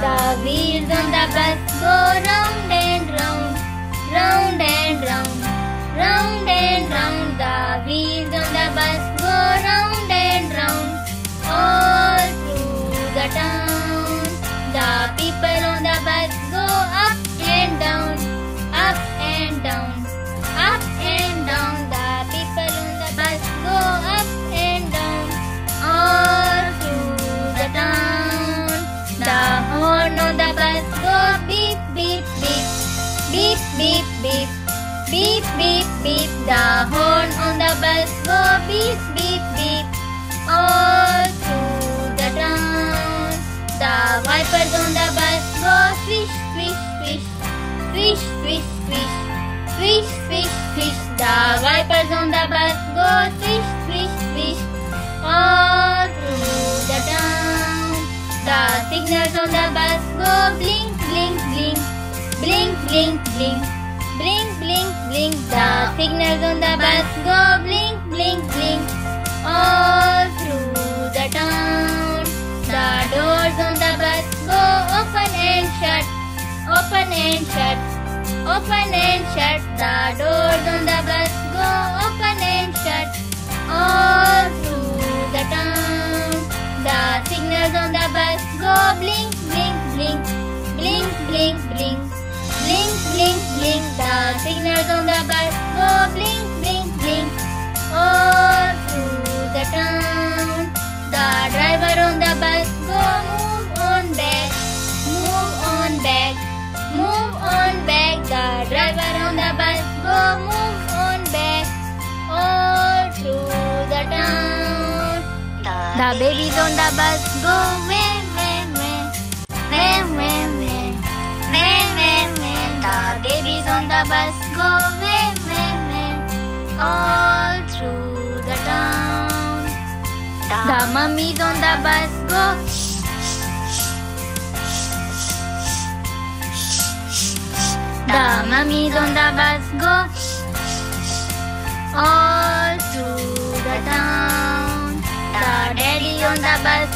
The wheels on the bus go round and round, round and round, round and round. The wheels on the bus go round and round, all through the town. The people on the bus go up and down, up and down, up and down. The people on the bus go up and down, all through the town. The horn on the bus go beep, beep, beep, beep, beep, beep, beep, beep, beep. The horn on the bus go beep, beep, beep, all through the town. The wipers on the bus go swish, swish, swish, swish, swish, swish, swish, swish, swish. The wipers on the bus go swish, swish, swish, all through the town. The signals on the bus go blink, blink, blink, blink, blink, blink, blink, blink, blink. The signals on the bus go blink, blink, blink, all through the town. The doors on the bus go open and shut, open and shut, open and shut. The doors on the bus go open and shut, all through the town. The signals on the bus go blink, blink, blink, blink, blink, blink, blink, blink, blink. The signals on the bus go blink, blink, blink, all through the town. The driver on the bus go move on back, move on back, move on back. The driver on the bus go move on back, all through the town. The babies on the bus go wah, wah, wah, wah, wah, wah, wah, wah, wah. The babies on the bus go wah, wah, wah, all through the town. The mummies on the bus go shh, shh, shh, shh, shh. The mummies on the bus go shh, shh, shh, all through the town. The daddy on the bus